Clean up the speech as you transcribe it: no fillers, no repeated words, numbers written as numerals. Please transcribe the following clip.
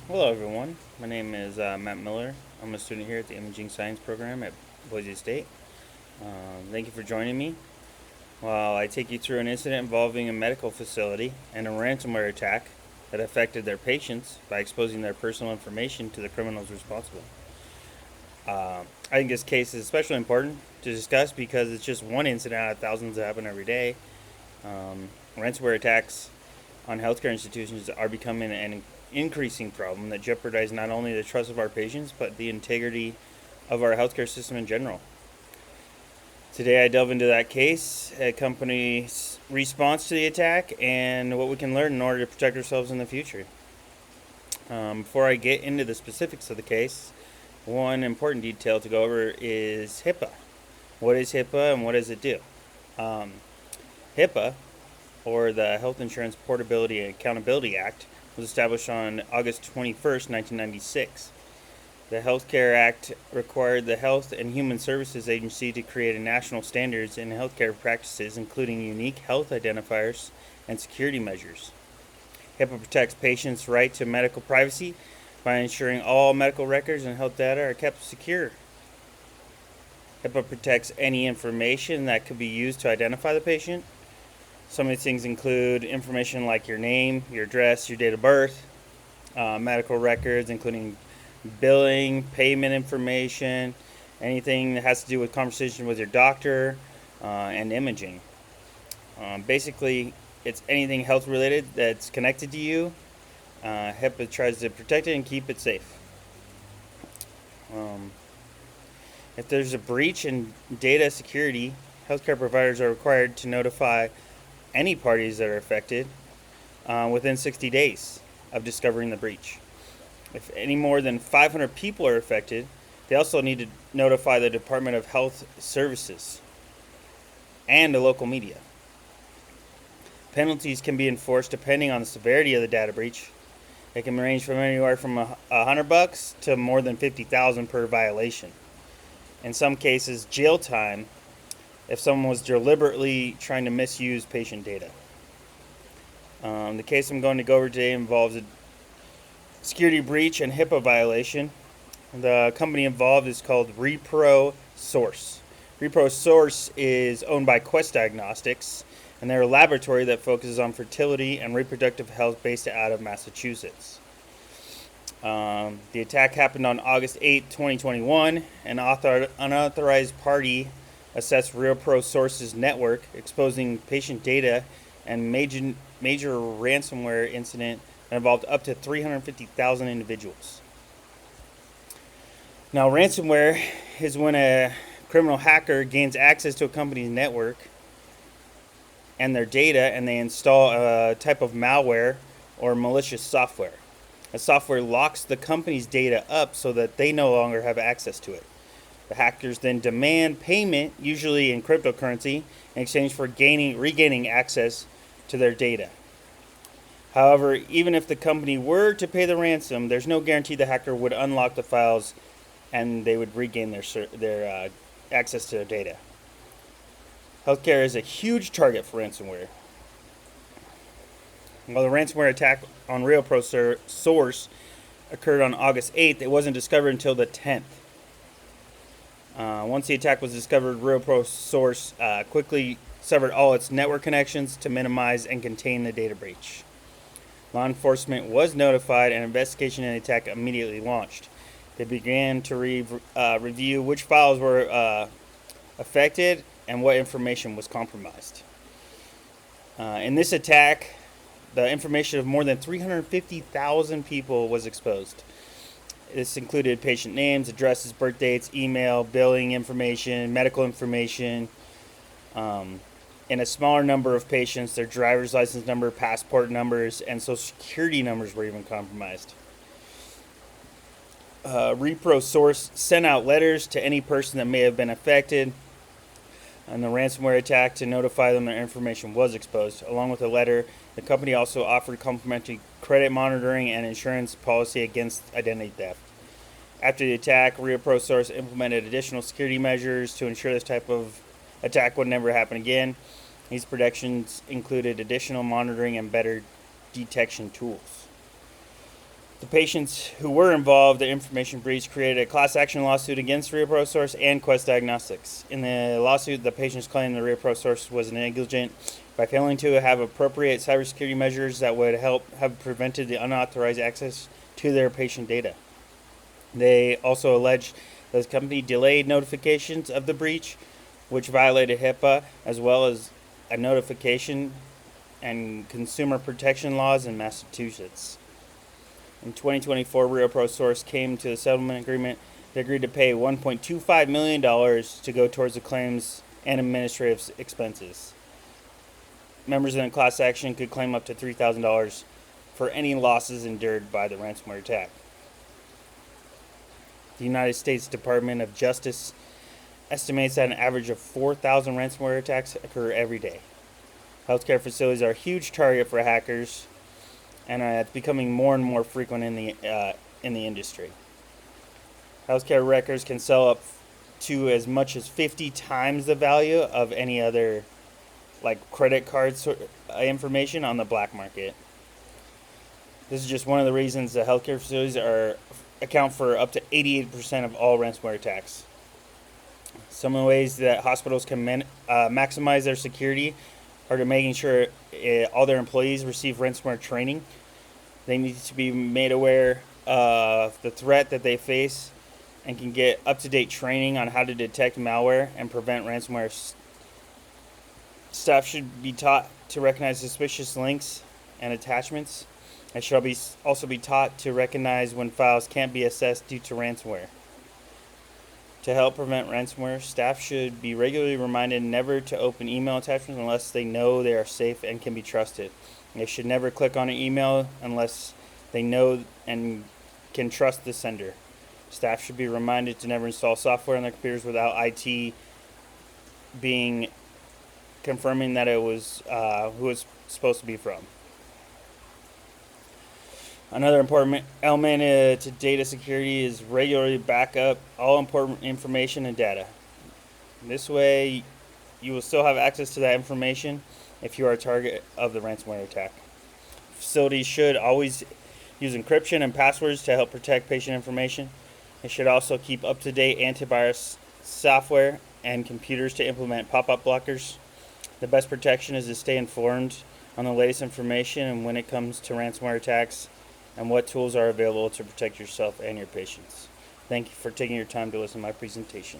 Hello, everyone. My name is Matt Miller. I'm a student here at the Imaging Science program at Boise State. Thank you for joining me while I take you through an incident involving a medical facility and a ransomware attack that affected their patients by exposing their personal information to the criminals responsible. I think this case is especially important to discuss because it's just one incident out of thousands that happen every day. Ransomware attacks on healthcare institutions are becoming an increasing problem that jeopardize not only the trust of our patients but the integrity of our healthcare system in general. Today, I delve into that case, a company's response to the attack, and what we can learn in order to protect ourselves in the future. Before I get into the specifics of the case, one important detail to go over is HIPAA. What is HIPAA and what does it do? HIPAA, or the Health Insurance Portability and Accountability Act, was established on August 21st, 1996. The Healthcare Act required the Health and Human Services Agency to create national standards in healthcare practices, including unique health identifiers and security measures. HIPAA protects patients' right to medical privacy by ensuring all medical records and health data are kept secure. HIPAA protects any information that could be used to identify the patient. Some of these things include information like your name, your address, your date of birth, medical records, including billing, payment information, anything that has to do with conversation with your doctor, and imaging. Basically, it's anything health related that's connected to you. HIPAA tries to protect it and keep it safe. Um, if there's a breach in data security, healthcare providers are required to notify any parties that are affected within 60 days of discovering the breach. If any more than 500 people are affected, they also need to notify the Department of Health Services and the local media. Penalties can be enforced depending on the severity of the data breach. They can range from anywhere from $100 to more than $50,000 per violation. In some cases, jail time if someone was deliberately trying to misuse patient data. The case I'm going to go over today involves a security breach and HIPAA violation. The company involved is called ReproSource. ReproSource is owned by Quest Diagnostics, and they're a laboratory that focuses on fertility and reproductive health based out of Massachusetts. The attack happened on August 8, 2021. An unauthorized party assessed ReproSource's network, exposing patient data and major ransomware incident that involved up to 350,000 individuals. Now, ransomware is when a criminal hacker gains access to a company's network and their data, and they install a type of malware or malicious software. The software locks the company's data up so that they no longer have access to it. The hackers then demand payment, usually in cryptocurrency, in exchange for regaining access to their data. However, even if the company were to pay the ransom, there's no guarantee the hacker would unlock the files and they would regain their access to their data. Healthcare is a huge target for ransomware. While the ransomware attack on ReproSource occurred on August 8th, it wasn't discovered until the 10th. Once the attack was discovered, ReproSource quickly severed all its network connections to minimize and contain the data breach. Law enforcement was notified and an investigation into the attack immediately launched. They began to review which files were affected and what information was compromised. In this attack, the information of more than 350,000 people was exposed. This included patient names, addresses, birth dates, email, billing information, medical information. In a smaller number of patients, their driver's license number, passport numbers, and social security numbers were even compromised. ReproSource sent out letters to any person that may have been affected on the ransomware attack to notify them their information was exposed. Along with the letter, the company also offered complimentary credit monitoring and insurance policy against identity theft. After the attack, ReproSource implemented additional security measures to ensure this type of attack would never happen again. These protections included additional monitoring and better detection tools. The patients who were involved in the information breach created a class action lawsuit against ReoProSource and Quest Diagnostics. In the lawsuit, the patients claimed the ReoProSource was negligent by failing to have appropriate cybersecurity measures that would help have prevented the unauthorized access to their patient data. They also alleged that the company delayed notifications of the breach, which violated HIPAA, as well as a notification and consumer protection laws in Massachusetts. In 2024, ReoProSource came to a settlement agreement. They agreed to pay $1.25 million to go towards the claims and administrative expenses. Members in the class action could claim up to $3,000 for any losses endured by the ransomware attack. The United States Department of Justice estimates that an average of 4,000 ransomware attacks occur every day. Healthcare facilities are a huge target for hackers, and it's becoming more and more frequent in the industry. Healthcare records can sell up to as much as 50 times the value of any other, like credit card information on the black market. This is just one of the reasons that healthcare facilities account for up to 88% of all ransomware attacks. Some of the ways that hospitals can maximize their security are to making sure all their employees receive ransomware training. They need to be made aware of the threat that they face and can get up-to-date training on how to detect malware and prevent ransomware. Staff should be taught to recognize suspicious links and attachments. They should also be taught to recognize when files can't be accessed due to ransomware. To help prevent ransomware, staff should be regularly reminded never to open email attachments unless they know they are safe and can be trusted. They should never click on an email unless they know and can trust the sender. Staff should be reminded to never install software on their computers without IT being confirming that it was who it's supposed to be from. Another important element to data security is regularly back up all important information and data. This way, you will still have access to that information if you are a target of the ransomware attack. Facilities should always use encryption and passwords to help protect patient information. They should also keep up-to-date antivirus software and computers to implement pop-up blockers. The best protection is to stay informed on the latest information and when it comes to ransomware attacks and what tools are available to protect yourself and your patients. Thank you for taking your time to listen to my presentation.